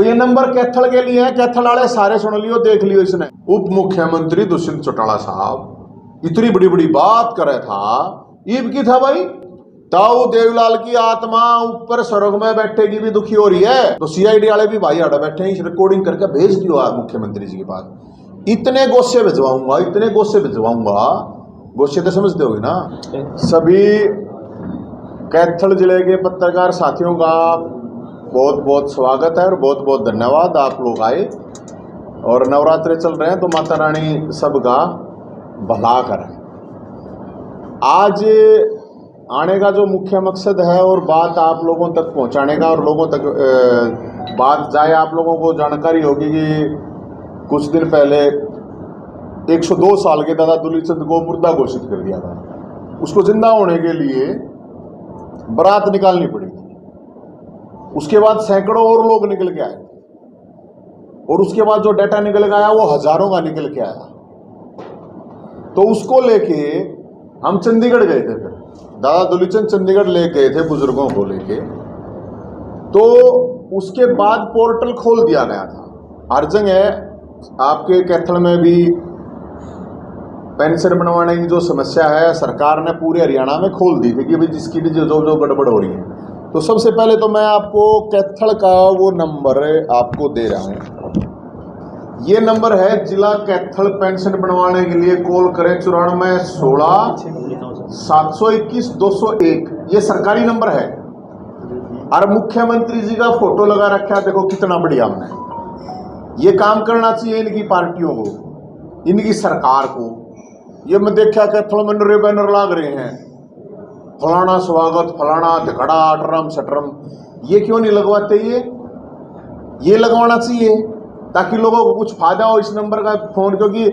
तो ये नंबर कैथल के लिए है। कैथल वाले सारे सुन लियो, देख लियो। इसने उप मुख्यमंत्री दुष्यंत चौटाला साहब इतनी बड़ी बड़ी बात करे था। ईब की था भाई, ताऊ देवलाल की आत्मा ऊपर स्वर्ग में बैठेगी भी दुखी हो रही है। तो सीआईडी वाले भी भाई आड़ा बैठे हैं, इस रिकॉर्डिंग करके भेज दियो आप मुख्यमंत्री जी के पास। इतने गोस्से भिजवाऊंगा, इतने गोस्से भिजवाऊंगा। गोस्से तो समझते होगे ना। सभी कैथल जिले के पत्रकार साथियों का बहुत बहुत स्वागत है और बहुत बहुत धन्यवाद। आप लोग आए और नवरात्रे चल रहे हैं तो माता रानी सबका भला करे। आज आने का जो मुख्य मकसद है और बात आप लोगों तक पहुंचाने का, और लोगों तक बात जाए, आप लोगों को जानकारी होगी कि कुछ दिन पहले 102 साल के दादा दुलीचंद को मुर्दा घोषित कर दिया था। उसको जिंदा होने के लिए बारात निकालनी पड़ी थी। उसके बाद सैकड़ों और लोग निकल के आए और उसके बाद जो डाटा निकल के आया वो हजारों का निकल के आया। तो उसको लेके हम चंडीगढ़ गए थे। फिर दादा दुलीचंद चंडीगढ़ ले गए थे बुजुर्गों को लेके। तो उसके बाद पोर्टल खोल दिया गया था। हर जगह आपके कैथल में भी पेंशन बनवाने की जो समस्या है सरकार ने पूरे हरियाणा में खोल दी थी कि भाई जिसकी भी जो गड़बड़ हो रही है। तो सबसे पहले तो मैं आपको कैथल का वो नंबर आपको दे रहा हूँ। ये नंबर है जिला कैथल, पेंशन बनवाने के लिए कॉल करें 94 16 721 201। ये सरकारी नंबर है और मुख्यमंत्री जी का फोटो लगा रखा है। देखो कितना बढ़िया हमने ये काम करना चाहिए इनकी पार्टियों को, इनकी सरकार को। ये मैं देखा कैथल में नरे बैनर लाग रहे हैं, फलाना स्वागत, फलाना धकड़ा, अटरम सटरम। ये क्यों नहीं लगवाते? ये लगवाना चाहिए ताकि लोगों को कुछ फायदा हो इस नंबर का फोन। क्योंकि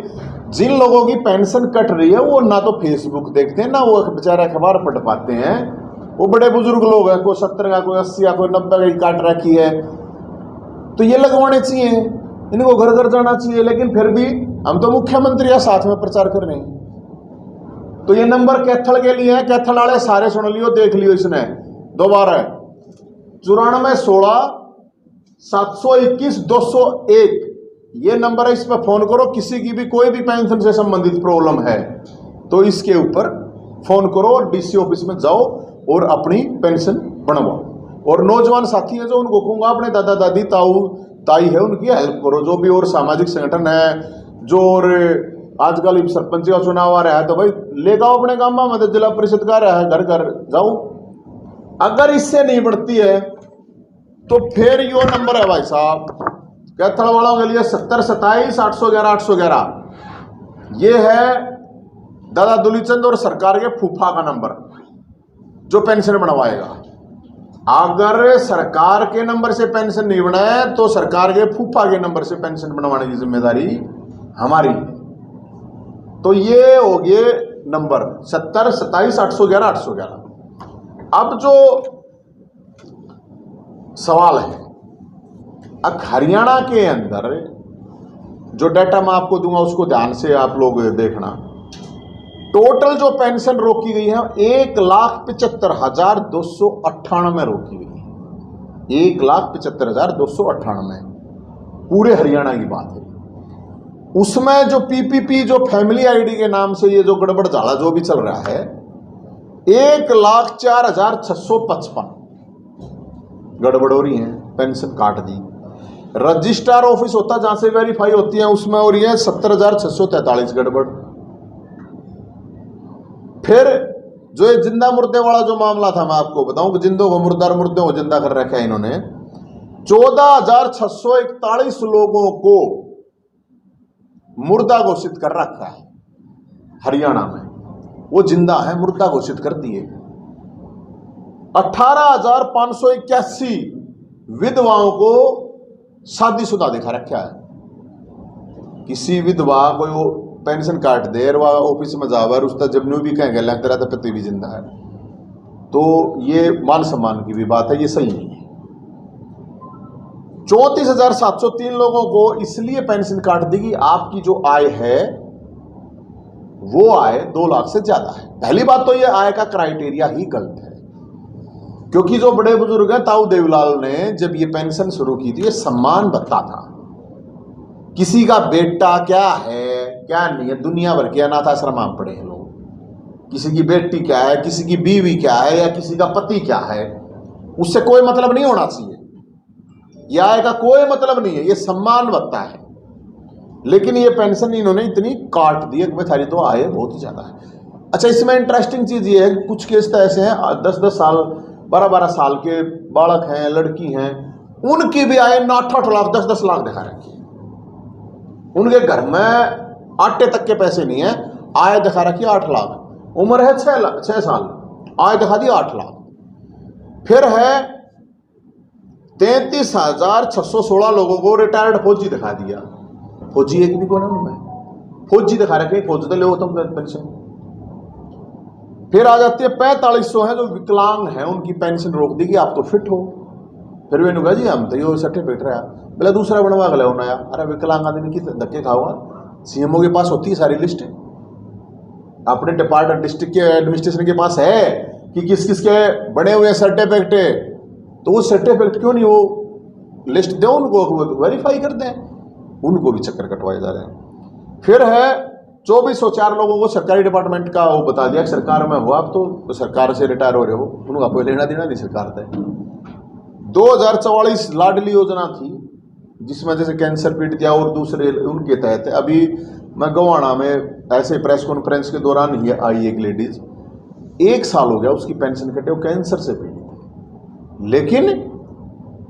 जिन लोगों की पेंशन कट रही है वो ना तो फेसबुक देखते हैं, ना वो बेचारे अखबार पढ़ पाते हैं। वो बड़े बुजुर्ग लोग हैं, कोई 70 का, कोई 80 का, कोई 90 की काट रखी है। तो ये लगवाने चाहिए, इनको घर घर जाना चाहिए। लेकिन फिर भी हम तो मुख्यमंत्री या साथ में प्रचार कर रहे हैं। तो ये नंबर कैथल के लिए है। कैथल वाले सारे सुन लियो, देख लियो। इसने दोबारा 94 16 721 201 ये नंबर है। इस पर फोन करो। किसी की भी कोई भी पेंशन से संबंधित प्रॉब्लम है तो इसके ऊपर फोन करो और डीसी ऑफिस में जाओ और अपनी पेंशन बनवाओ। और नौजवान साथी हैं जो उनको कहूंगा अपने दादा दादी, ताऊ ताई है, उनकी हेल्प करो। जो भी और सामाजिक संगठन है जो, और आजकल सरपंच का चुनाव आ रहा है तो भाई ले जाओ अपने गांव में, मतलब जिला परिषद का रहा है, घर घर जाओ। अगर इससे नहीं बढ़ती है तो फिर यो नंबर है भाई साहब कैथल वालों के लिए 70 27 811 811। ये है दादा दुलीचंद और सरकार के फूफा का नंबर जो पेंशन बनवाएगा। अगर सरकार के नंबर से पेंशन नहीं बनाए तो सरकार के फूफा के नंबर से पेंशन बनवाने की जिम्मेदारी हमारी। तो ये हो गए नंबर 70 27 811 811। अब जो सवाल है, अब हरियाणा के अंदर जो डाटा मैं आपको दूंगा उसको ध्यान से आप लोग देखना। टोटल जो पेंशन रोकी गई है 1,75,298 रोकी गई है। 1,75,298 पूरे हरियाणा की बात है। उसमें जो पीपीपी, जो फैमिली आईडी के नाम से ये जो गड़बड़ झाला जो भी चल रहा है, 1,04,655 गड़बड़ हो रही है, पेंशन काट दी। रजिस्ट्रार ऑफिस होता जहां से वेरीफाई होती है उसमें हो रही है 70,643 गड़बड़। फिर जो ये जिंदा मुर्दे वाला जो मामला था, मैं आपको बताऊं कि जिंदों को मुर्दा, मुर्दों को जिंदा कर रखा है इन्होंने। 14,641 लोगों को मुर्दा घोषित कर रखा है हरियाणा में। वो जिंदा है, मुर्दा घोषित कर दिए। 18,581 विधवाओं को शादीशुदा दिखा रखा है। किसी विधवा कोई वो पेंशन काट दे और ऑफिस में जावर उसका जब न्यू भी कहेंगे लग तेरा तो पति भी जिंदा है, तो ये मान सम्मान की भी बात है, ये सही नहीं है। 34,703 लोगों को इसलिए पेंशन काट दी कि आपकी जो आय है वो आय 2 लाख से ज्यादा है। पहली बात तो ये आय का क्राइटेरिया ही गलत है। क्योंकि जो बड़े बुजुर्ग हैं, ताऊ देवीलाल ने जब ये पेंशन शुरू की थी, ये सम्मान भत्ता था। किसी का बेटा क्या है क्या नहीं है, दुनिया भर के अनाथ आश्रम में पड़े हैं लोग। किसी की बेटी क्या है, किसी की बीवी क्या है, या किसी का पति क्या है, उससे कोई मतलब नहीं होना चाहिए, या आय का कोई मतलब नहीं है, ये सम्मान भत्ता है। लेकिन ये पेंशन इन्होंने इतनी काट दी है कि थारी तो आय बहुत ही ज्यादा है। अच्छा, इसमें इंटरेस्टिंग चीज ये है कि कुछ केस तो ऐसे हैं 10-10 साल 12-12 साल के बालक हैं, लड़की हैं, उनकी भी आय 8-8 लाख 10-10 लाख दिखा रखी है। उनके घर में आटे तक के पैसे नहीं है, आय दिखा रखी 8 लाख, उम्र है 6 साल, आय दिखा दी 8 लाख। फिर है 33,616 लोगों को रिटायर्ड फौजी दिखा दिया। फौजी एक भी कौन है उनमें, फौजी दिखा रखे, फौजी तो ले तुम पेंशन। फिर आ जाती है 4500 है जो विकलांग है, उनकी पेंशन रोक दी कि आप तो फिट हो। फिर वे कहा जी हम तो ये सर्टिफिकेट रहा, बोले दूसरा बनवा गया होना। अरे विकलांग आदमी की धक्के खाओगा, सीएमओ के पास होती है सारी लिस्ट, अपने डिपार्टमेंट डिस्ट्रिक्ट के एडमिनिस्ट्रेशन के पास है कि किस किस के बने हुए सर्टिफिकेट है, तो वो सर्टिफिकेट क्यों नहीं वो लिस्ट दो उनको, वेरीफाई कर दें। उनको भी चक्कर कटवाए जा रहे हैं। फिर है 2404 लोगों को सरकारी डिपार्टमेंट का वो बता दिया कि सरकार में हो आप तो सरकार से रिटायर हो रहे हो, उनका कोई लेना देना नहीं सरकार से। 2044 लाडली योजना थी जिसमें जैसे कैंसर पीड़ित या और दूसरे उनके तहत। अभी मैं गोवाना में ऐसे प्रेस कॉन्फ्रेंस के दौरान ही आई एक लेडीज, 1 साल हो गया उसकी पेंशन कटे, वो कैंसर से पीड़ित है। लेकिन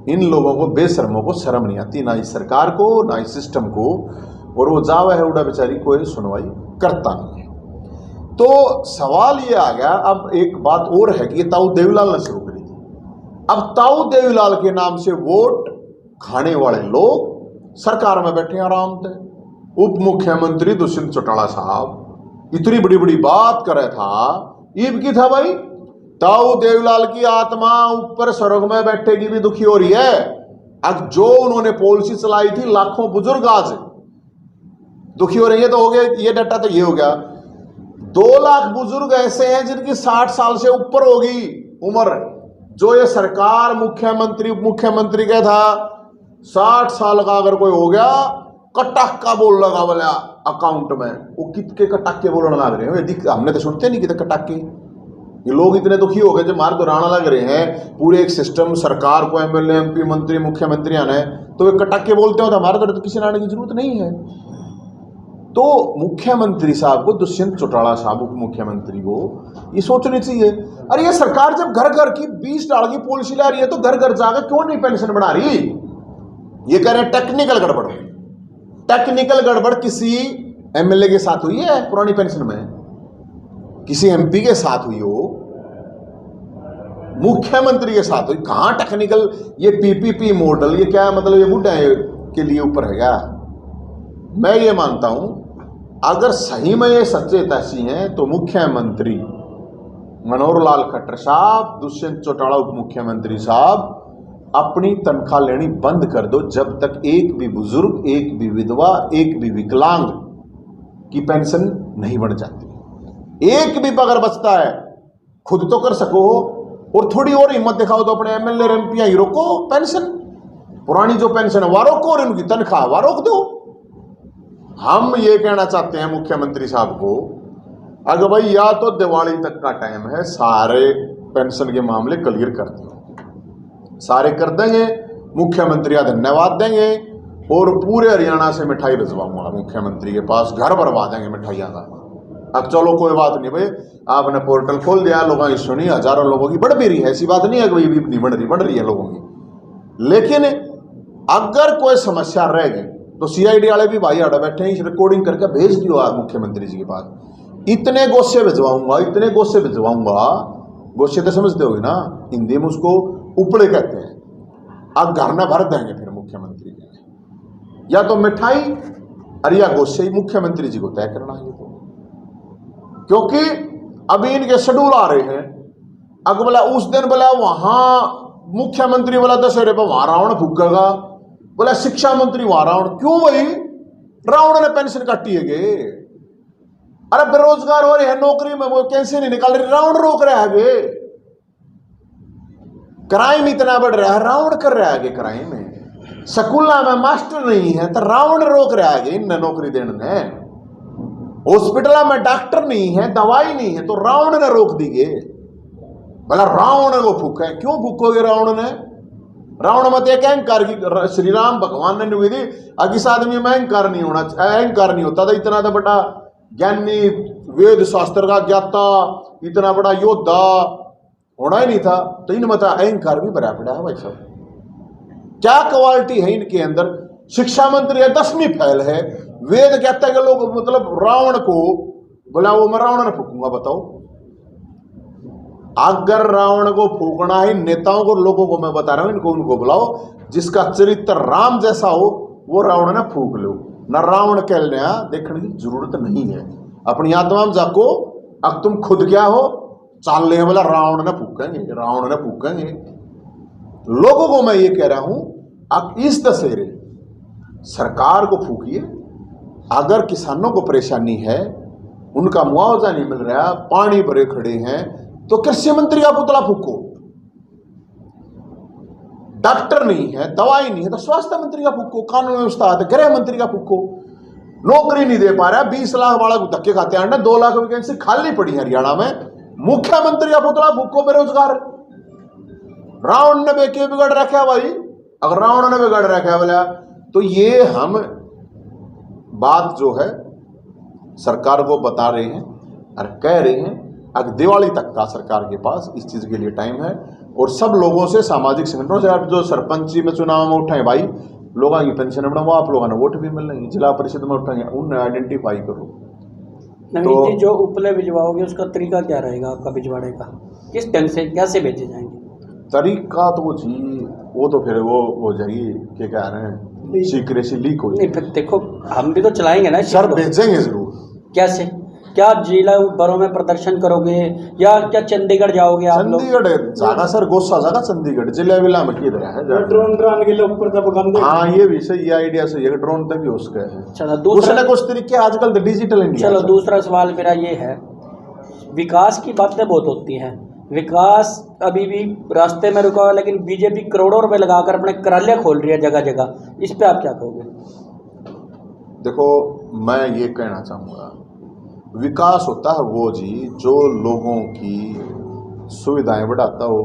इन लोगों को, बेशर्मों को शर्म नहीं आती, ना इस सरकार को ना इस सिस्टम को, और वो जावा है उड़ा बेचारी कोई सुनवाई करता नहीं है। तो सवाल ये आ गया, अब एक बात और है कि ये ताऊ देवीलाल ने शुरू करी थी। अब ताऊ देवीलाल के नाम से वोट खाने वाले लोग सरकार में बैठे आराम से। उप मुख्यमंत्री दुष्यंत चौटाला साहब इतनी बड़ी बड़ी बात करे था, ईब की था भाई, ताऊ देवीलाल की आत्मा ऊपर स्वर्ग में बैठेगी भी दुखी हो रही है। अब जो उन्होंने पॉलिसी चलाई थी, लाखों बुजुर्ग आज दुखी हो रही है, तो हो गया ये डाटा, तो ये हो गया 2 लाख बुजुर्ग ऐसे हैं जिनकी 60 साल से ऊपर होगी उम्र। जो ये सरकार मुख्यमंत्री उप मुख्यमंत्री का था, 60 साल का अगर कोई हो गया, कटाक्का बोल लगा बोला अकाउंट में, वो कितके कटाके बोलने लग रहे हैं। हमने तो सुनते नहीं कितने कटाके, ये लोग इतने दुखी हो गए जो मार दौड़ाना लग रहे हैं पूरे एक सिस्टम, सरकार को एमएलए एमपी मंत्री मुख्यमंत्री आना है तो वे कटाके बोलते हो, तो हमारे तो किसी आने की जरूरत नहीं है। तो मुख्यमंत्री साहब को, दुष्यंत चौटाला साहब उप मुख्यमंत्री को ये सोचनी चाहिए, अरे ये सरकार जब घर घर की 20 डाल की पॉलिसी ला रही है तो घर घर जाकर क्यों नहीं पेंशन बढ़ा रही। ये कह रहे हैं टेक्निकल गड़बड़ हुई। टेक्निकल गड़बड़ किसी एमएलए के साथ हुई है पुरानी पेंशन में, किसी एमपी के साथ हुई हो, मुख्यमंत्री के साथ हुई, कहां टेक्निकल। ये पीपीपी मॉडल, ये क्या मतलब, ये बुढ़ा के लिए ऊपर है क्या। मैं ये मानता हूं अगर सही में ये सच्चे तहसी हैं तो मुख्यमंत्री मनोहर लाल खट्टर साहब, दुष्यंत चौटाला उप मुख्यमंत्री साहब अपनी तनख्वाह लेनी बंद कर दो जब तक एक भी बुजुर्ग, एक भी विधवा, एक भी विकलांग की पेंशन नहीं बढ़ जाती। एक भी पगार बचता है खुद तो कर सको, और थोड़ी और हिम्मत दिखाओ तो अपने एमएलए एमपी ही रोको पेंशन, पुरानी जो पेंशन है वह रोको और उनकी तनख्वाह वह रोक दो। हम ये कहना चाहते हैं मुख्यमंत्री साहब को, अगर भाई या तो दिवाली तक का टाइम है, सारे पेंशन के मामले क्लियर कर दो, सारे कर देंगे, मुख्यमंत्री का धन्यवाद देंगे और पूरे हरियाणा से मिठाई भिजवाऊंगा मुख्यमंत्री के पास, घर भरवा देंगे मिठाइयाँ का। अब चलो कोई बात नहीं भाई, आपने पोर्टल खोल दिया, लोगों की सुनी, हजारों लोगों की बढ़ भी रही है, ऐसी बात नहीं है कि भाई भी नहीं बढ़ रही है लोगों की। लेकिन अगर कोई समस्या रहेगी तो सीआईडी वाले भी भाई आड़ा बैठे हैं, इस रिकॉर्डिंग करके भेज दियो आप मुख्यमंत्री जी के पास। इतने गोस्से भिजवाऊंगा, इतने गोस्से भिजवाऊंगा, गोस्से तो समझते होगे ना, हिंदी में उसको उपड़े कहते हैं। अब घर न भर देंगे फिर मुख्यमंत्री जी, या तो मिठाई और या गोस्से ही मुख्यमंत्री जी को तय करना है। तो क्योंकि अभी इनके शेड्यूल आ रहे हैं, अगर बोला उस दिन बोला वहां मुख्यमंत्री बोला दशहरे पर वहां रावण फूकेगा, बोला शिक्षा मंत्री वहां रावण, क्यों भाई रावण ने पेंशन काटी है गे, अरे बेरोजगार हो रहे हैं, नौकरी में वो कैसे नहीं निकाल रहे, रावण रोक रहे है गे। क्राइम इतना बढ़ रहा है, रावण कर रहा है क्राइम है। स्कूलों में मास्टर नहीं है तो रावण रोक रहा है इन नौकरी देने ने। हॉस्पिटल में डॉक्टर नहीं है, दवाई नहीं है तो रावण ने रोक दी गए। भला रावण को फूके, क्यों फूकोगे रावण ने? रावण मत एक अहंकार की, श्री राम भगवान ने निवेदी इस आदमी में अहंकार नहीं होना, अहंकार नहीं होता था। इतना तो बड़ा ज्ञानी, वेद शास्त्र का ज्ञाता, इतना बड़ा योद्धा होना ही नहीं था। तो इन मत अहंकार भी भरा पड़ा है भाई साहब। क्या क्वालिटी है इनके अंदर? शिक्षा मंत्री है, 10वीं फैल है, वेद कहता है कि लोग मतलब रावण को बोला वो मैं रावण ने फूकूंगा। बताओ, अगर रावण को फूकना है, नेताओं को, लोगों को मैं बता रहा हूं, इनको उनको बुलाओ जिसका चरित्र राम जैसा हो, वो रावण ने फूक लो ना। रावण कहने देखने की जरूरत नहीं है। अपनी आत्मा में जाको, अब तुम खुद क्या हो, चाल ले बोला रावण ने फूकेंगे, रावण ने फूकेंगे। लोगों को मैं ये कह रहा हूं, अब इस दशहरे सरकार को फूकिए। अगर किसानों को परेशानी है, उनका मुआवजा नहीं मिल रहा, पानी भरे खड़े हैं, तो कृषि मंत्री का पुतला फूको। डॉक्टर नहीं है, दवाई नहीं है तो स्वास्थ्य मंत्री का फूको। कानून व्यवस्था है तो गृह मंत्री का फूको। नौकरी नहीं दे पा रहा, 20 लाख वाला को धक्के खाते हैं, 2 लाख वैकेंसी खाली पड़ी है हरियाणा में, मुख्यमंत्री का पुतला फूको। बेरोजगार रावण ने बेके बिगड़ रखा भाई। अगर रावण ने बिगड़ रखा बोला तो ये हम बात जो है सरकार को बता रहे हैं और कह रहे हैं। अगर दिवाली तक का सरकार के पास इस चीज के लिए टाइम है, और सब लोगों से, सामाजिक संगठनों से, आप जो सरपंची में चुनाव में उठाए भाई, लोगों की पेंशन बढ़ाओ, आप लोगों ने वोट भी मिल रही है, जिला परिषद में उठाएंगे, उन्हें आइडेंटिफाई करो। तो जी जो उपले भिजवाओगे उसका तरीका क्या रहेगा आपका भिजवाने का? किस ढंग से कैसे भेजे जाएंगे? तरीका तो वो तो फिर वो हो जाएगी, क्या कह रहे हैं, सीक्रेसी लीक हो जाएगी। नहीं, फिर देखो हम भी तो चलाएंगे ना सर, भेजेंगे जरूर। कैसे? क्या जिला भरों में प्रदर्शन करोगे या क्या चंडीगढ़ जाओगे आप लोग? चंडीगढ़ जागा सर, गोस्सा जागा चंडीगढ़, जिला विला में किधर है ड्रोन के लोग पर। हाँ, ये भी सही आइडिया सही है, ड्रोन तक भी हो सके है। चलो कुछ ना कुछ तरीके आजकल तो डिजिटल इंडिया। चलो दूसरा सवाल मेरा ये है, विकास की बातें बहुत होती हैं, विकास अभी भी रास्ते में रुका हुआ, लेकिन बीजेपी करोड़ों रुपए लगाकर अपने कार्यालय खोल रही है जगह जगह, इस पे आप क्या कहोगे? देखो, मैं ये कहना चाहूँगा, विकास होता है वो जी जो लोगों की सुविधाएं बढ़ाता हो,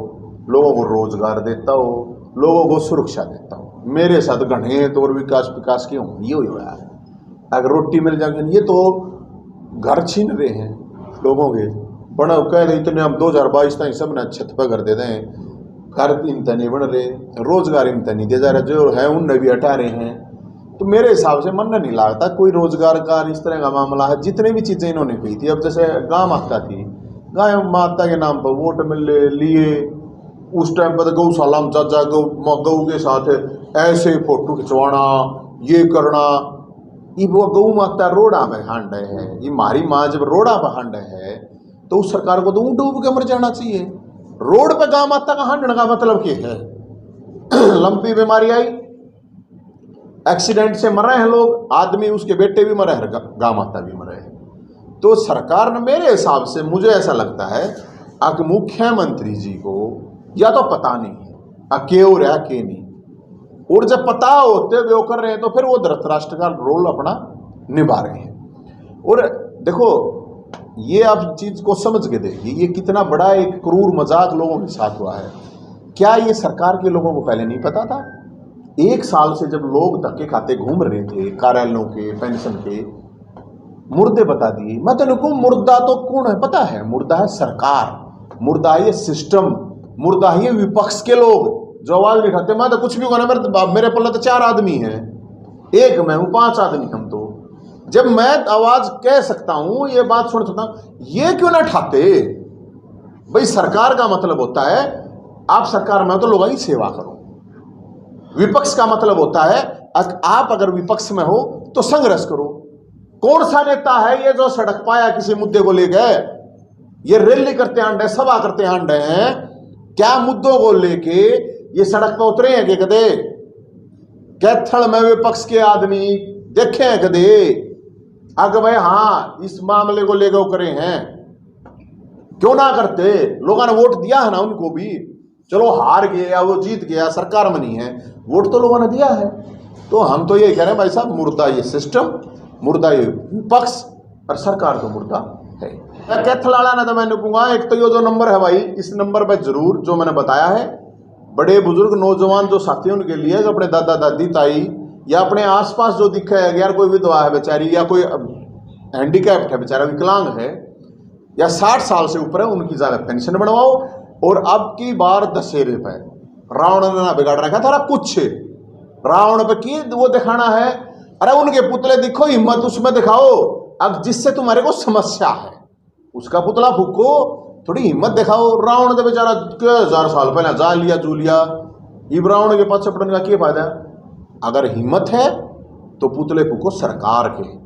लोगों को रोजगार देता हो, लोगों को सुरक्षा देता हो। मेरे साथ घने तो और विकास क्यों ये हो रहा है? अगर रोटी मिल जाएगी, ये तो घर छीन रहे हैं लोगों के, बना कह रहे इतने हम 2022 तक सब ने छत पर घर दे दें, घर इनता नहीं बन रहे, रोजगार इनता नहीं दे जा रहे, जो है उनने भी हटा रहे हैं। तो मेरे हिसाब से मन नहीं लगता कोई रोजगार का इस तरह का मामला है। जितने भी चीजें इन्होंने कही थी, अब जैसे गाय माता थी, गाय माता के नाम पर वोट मिल लिए, उस टाइम पर गौशाला में जा गऊ के साथ ऐसे फोटो खिंचवाना, ये करना। ये वो गऊ माता रोड़ा में हांड है, ये हमारी माँ जब रोड़ा पर हांड है तो उस सरकार को तो डूब के मर जाना चाहिए। रोड पे गाय माता का हांडने का मतलब क्या है? लंपी बीमारी आई, एक्सीडेंट से मर रहे हैं लोग, आदमी उसके बेटे भी मरे हैं, गाय माता भी मरे हैं। तो सरकार ने, मेरे हिसाब से मुझे ऐसा लगता है कि मुख्यमंत्री जी को या तो पता नहीं है के हो रहा के नहीं, और जब पता होते हुए वो कर रहे हैं तो फिर वो धृतराष्ट्र का रोल अपना निभा रहे हैं। और देखो, ये आप चीज को समझ के देखिए, ये कितना बड़ा एक क्रूर मजाक लोगों के साथ हुआ है। क्या ये सरकार के लोगों को पहले नहीं पता था? 1 साल से जब लोग धक्के खाते घूम रहे थे कार्यालयों के, पेंशन के, मुर्दे बता दिए। मैं तो मुर्दा तो कौन है पता है? मुर्दा है सरकार, मुर्दा है ये सिस्टम, मुर्दा है ये विपक्ष के लोग जो आवाज नहीं उठाते। मैं तो कुछ भी कहना, मेरे पल्ले तो 4 आदमी हैं, एक मैं हूं, 5 आदमी हम। तो जब मैं आवाज कह सकता हूं, ये बात सुन सकता हूं, ये क्यों ना उठाते? भाई सरकार का मतलब होता है आप सरकार में हो तो लोगों की सेवा करो। विपक्ष का मतलब होता है आप अगर विपक्ष में हो तो संघर्ष करो। कौन सा नेता है ये जो सड़क पाया किसी मुद्दे को ले गए? ये रैली करते आंडे, सभा करते आंडे हैं, क्या मुद्दों को लेके ये सड़क पर उतरे हैं? कि कदे कैथल में विपक्ष के आदमी देखे हैं कदे? अगर भाई हाँ इस मामले को लेकर करे हैं, क्यों ना करते? लोगों ने वोट दिया है ना उनको भी, चलो हार गए या वो जीत गया, सरकार में नहीं है, वोट तो लोगों ने दिया है। तो हम तो ये कह रहे हैं भाई साहब, मुर्दा ये सिस्टम, मुर्दा ये विपक्ष, और सरकार तो मुर्दा है। कैथलाड़ा ना तो मैंने कहूँगा, एक तो ये जो नंबर है भाई, इस नंबर पर जरूर जो मैंने बताया है, बड़े बुजुर्ग नौजवान जो साथी उनके लिए, जो अपने दादा दादी ताई या अपने आसपास जो दिखे है यार, कोई विधवा है बेचारी, या कोई हैंडीकैप्ड है बेचारा, विकलांग है, या 60 साल से ऊपर है, उनकी ज़्यादा पेंशन बढ़वाओ। और अब की बार दशहरे पे रावण ने ना बिगाड़ रखा था कुछ, रावण पे की वो दिखाना है, अरे उनके पुतले दिखो, हिम्मत उसमें दिखाओ। अब जिससे तुम्हारे को समस्या है उसका पुतला फूको, थोड़ी हिम्मत दिखाओ। रावण तो बेचारा 1000 साल पहले जा लिया जू लिया, इब रावण के पास चपड़ने का क्या फायदा। अगर हिम्मत है तो पुतले फूको सरकार के।